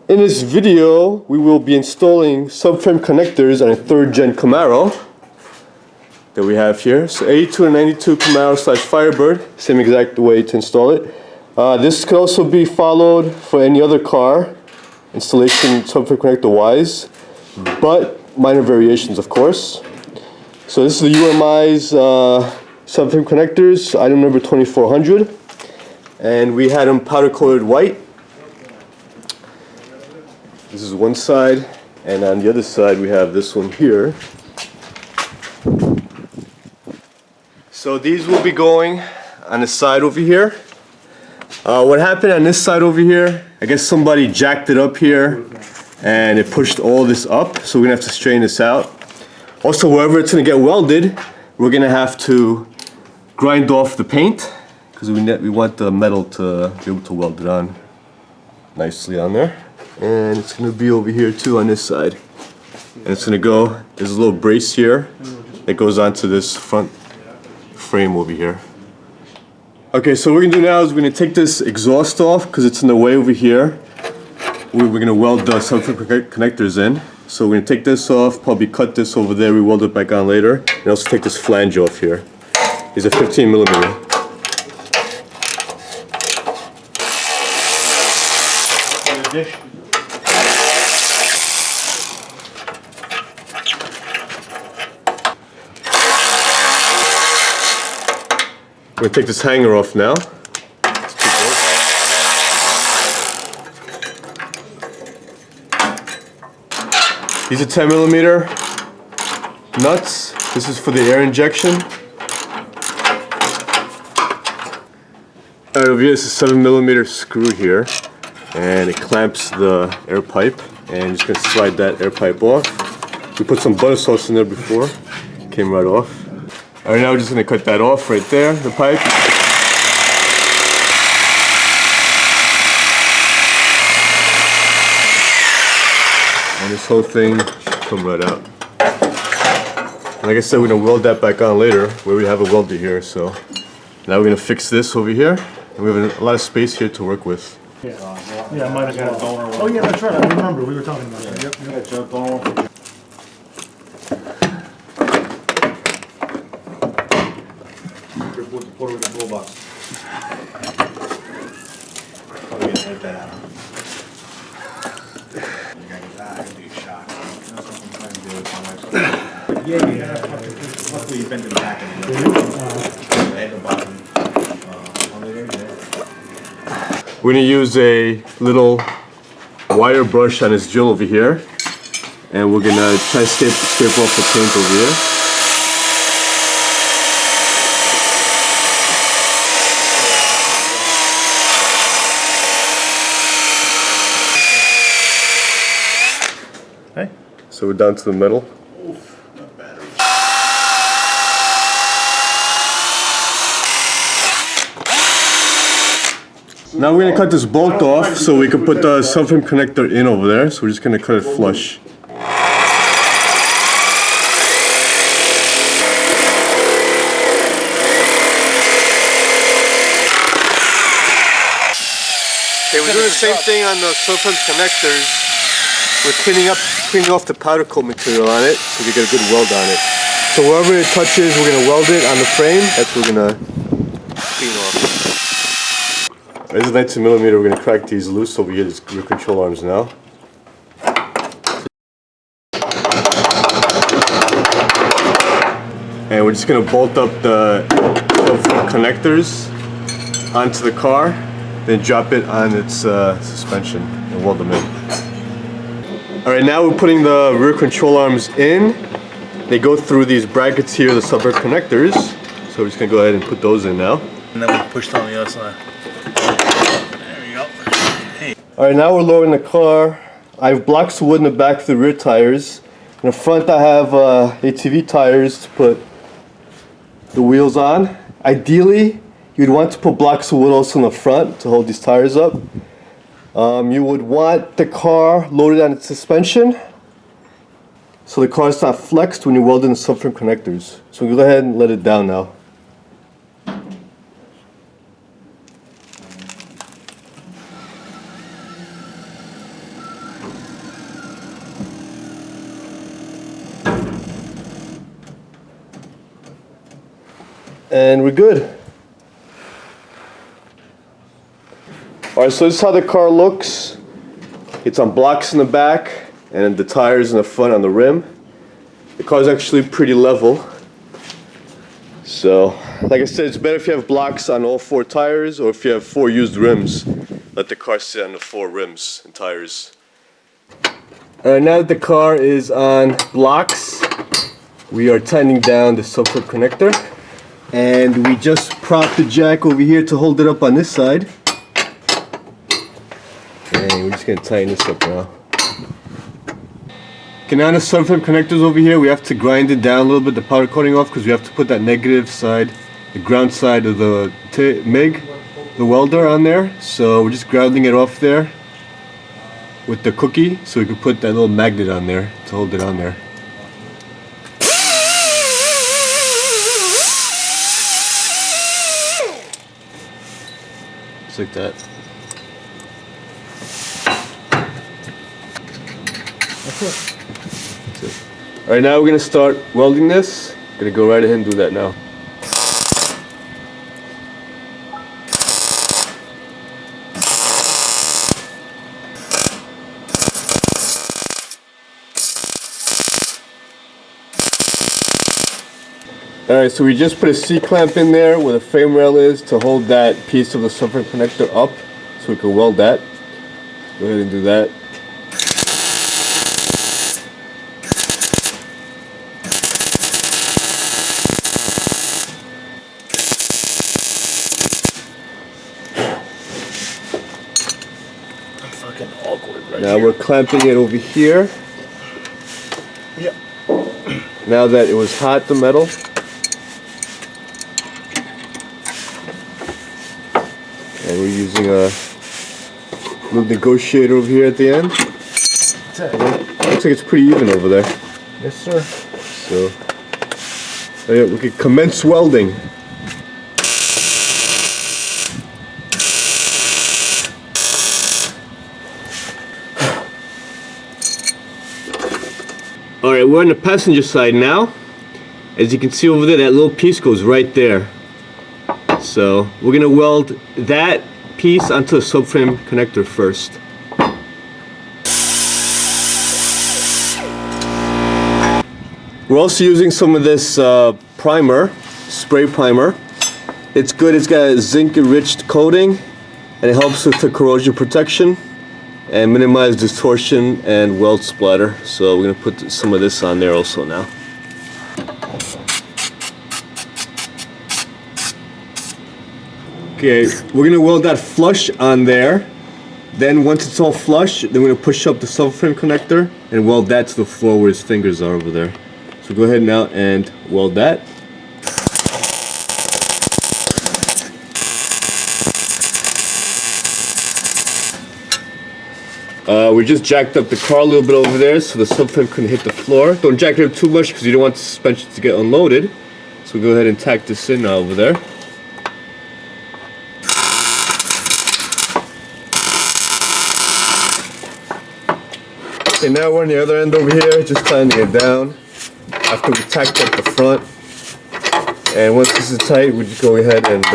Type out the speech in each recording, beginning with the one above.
In this video, we will be installing subframe connectors on a 3rd gen Camaro that we have here. So 82 and 92 Camaro / Firebird, same exact way to install it. This could also be followed for any other car, installation subframe connector wise, but minor variations of course. So this is the UMI's subframe connectors, item number 2400, and we had them powder coated white. This is one side, and on the other side we have this one here. So these will be going on the side over here. What happened on this side over here, I guess somebody jacked it up here and it pushed all this up, so we're gonna have to straighten this out. Also, wherever it's gonna get welded, we're gonna have to grind off the paint because we want the metal to be able to weld it on nicely on there. And it's going to be over here too on this side. And it's going to go, there's a little brace here that goes onto this front frame over here. Okay, so what we're going to do now is we're going to take this exhaust off because it's in the way over here. We're going to weld the subframe connectors in. So we're going to take this off, probably cut this over there, we weld it back on later. And also take this flange off here. These are 15 millimeter. We're going to take this hanger off now. These are 10 millimeter nuts. This is for the air injection. Over here, this is 7 millimeter screw here, and it clamps the air pipe. And you're just going to slide that air pipe off. We put some butter sauce in there before, it came right off. Alright, now we're just going to cut that off right there, the pipe. And this whole thing should come right out. And like I said, we're going to weld that back on later, where we have a welder here. So now we're going to fix this over here. And we have a lot of space here to work with. Yeah, I might have got a. Oh yeah, that's right, I remember, we were talking about that. Yep, yep. Puerto Rican bullbox. Probably gonna take that out. I can do shot. Yeah. Luckily you bent it back and the head and bottom. We're going to use a little wire brush on this drill over here, and we're going to try to scrape off the paint over here. Hey. So we're down to the metal. Now we're going to cut this bolt off so we can put the subframe connector in over there. So we're just going to cut it flush. Okay, we're doing the same thing on the subframe connectors. We're cleaning off the powder coat material on it so we can get a good weld on it. So wherever it touches, we're going to weld it on the frame. That's what we're going to clean off. This is 19 millimeter. We're going to crack these loose over here, these rear control arms now. And we're just going to bolt up the connectors onto the car, then drop it on its suspension and weld them in. Alright, now we're putting the rear control arms in. They go through these brackets here, the subframe connectors. So we're just going to go ahead and put those in now. And then we pushed on the other side. There we go. Hey. Alright, now we're lowering the car. I have blocks of wood in the back for the rear tires. In the front I have ATV tires to put the wheels on. Ideally, you'd want to put blocks of wood also in the front to hold these tires up. You would want the car loaded on its suspension so the car is not flexed when you weld in the subframe connectors. So we'll go ahead and let it down now. and we're good. Alright, so this is how the car looks. It's on blocks in the back and the tires in the front on the rim. The car's actually pretty level. So, like I said, it's better if you have blocks on all 4 tires or if you have 4 used rims. Let the car sit on the 4 rims and tires. Alright, now that the car is on blocks, we are tightening down the subframe connector. And we just propped the jack over here to hold it up on this side. And we're just going to tighten this up now. Okay, now the subframe connectors over here, we have to grind it down a little bit, the powder coating off, because we have to put that negative side, the ground side of the MIG, the welder on there. So we're just grounding it off there with the cookie, so we can put that little magnet on there to hold it on there. Just like that. Alright, now we're going to start welding this. Going to go right ahead and do that now. Alright, so we just put a C-clamp in there where the frame rail is to hold that piece of the subframe connector up so we can weld that. Go ahead and do that. Now we're clamping it over here. Yep. Now that it was hot, the metal. And we're using a little negotiator over here at the end. Looks like it's pretty even over there. Yes, sir. So, oh yeah, we can commence welding. Alright, we're on the passenger side now. As you can see over there, that little piece goes right there. So we're going to weld that piece onto the subframe connector first. We're also using some of this primer, spray primer. It's good, it's got a zinc-enriched coating and it helps with the corrosion protection and minimize distortion and weld splatter. So we're going to put some of this on there also now. Okay, we're going to weld that flush on there. Then once it's all flush, then we're going to push up the subframe connector and weld that to the floor where his fingers are over there. So go ahead now and weld that. We just jacked up the car a little bit over there so the subframe couldn't hit the floor. Don't jack it up too much because you don't want the suspension to get unloaded. So we'll go ahead and tack this in now over there. Okay, now we're on the other end over here, just tightening it down after we tacked up the front. And once this is tight, we just go ahead and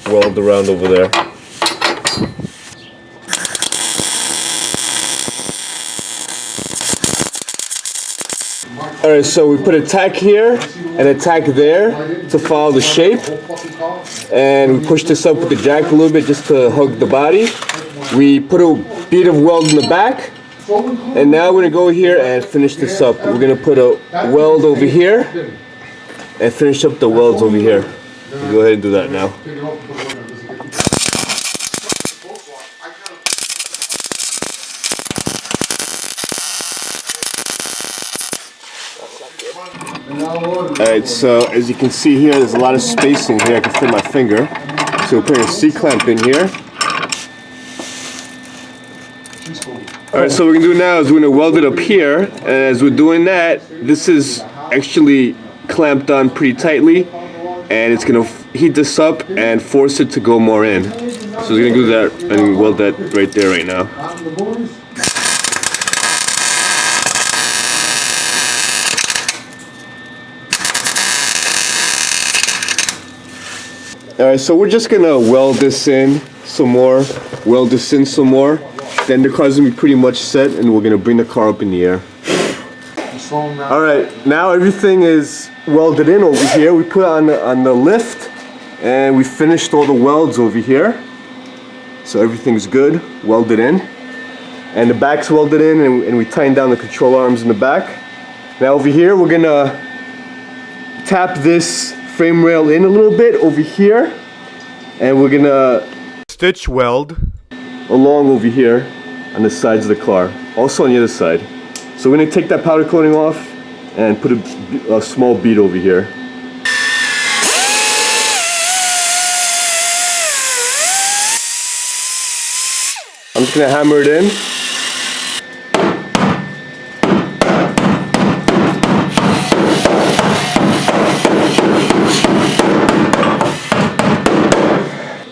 weld around over there. Alright, so we put a tack here and a tack there to follow the shape. And we push this up with the jack a little bit just to hug the body. We put a bead of weld in the back. And now we're going to go here and finish this up. We're going to put a weld over here and finish up the welds over here. We'll go ahead and do that now. Alright, so as you can see here, there's a lot of spacing here. I can fit my finger. So we're putting a C-clamp in here. Alright, so what we're going to do now is we're going to weld it up here. And as we're doing that, this is actually clamped on pretty tightly. And it's going to heat this up and force it to go more in. So we're going to do that and weld that right there right now. Alright, so we're just gonna weld this in some more, then the car's gonna be pretty much set and we're gonna bring the car up in the air. Alright, now everything is welded in over here. We put it on the lift and we finished all the welds over here. So everything's good, welded in. And the back's welded in and we tightened down the control arms in the back. Now over here we're gonna tap this frame rail in a little bit over here. And we're gonna stitch weld along over here on the sides of the car. Also on the other side. So we're gonna take that powder coating off and put a small bead over here. I'm just gonna hammer it in.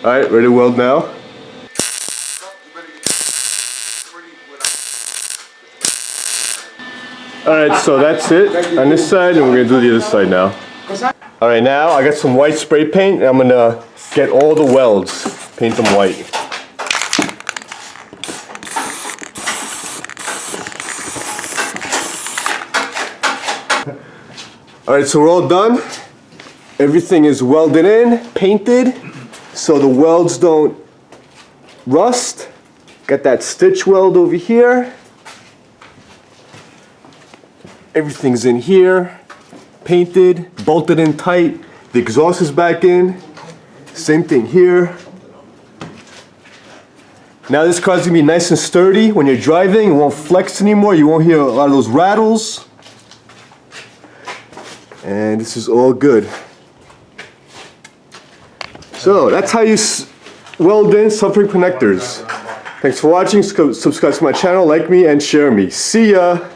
Alright, ready to weld now. Alright, so that's it on this side, and we're gonna do the other side now. Alright, now I got some white spray paint, and I'm gonna get all the welds, paint them white. Alright, so we're all done. Everything is welded in, painted, so the welds don't rust. Got that stitch weld over here. Everything's in here, painted, bolted in tight. The exhaust is back in. Same thing here. Now this car's gonna be nice and sturdy when you're driving. It won't flex anymore. You won't hear a lot of those rattles. And this is all good. So that's how you weld in subframe connectors. Thanks for watching. Subscribe to my channel, like me, and share me. See ya!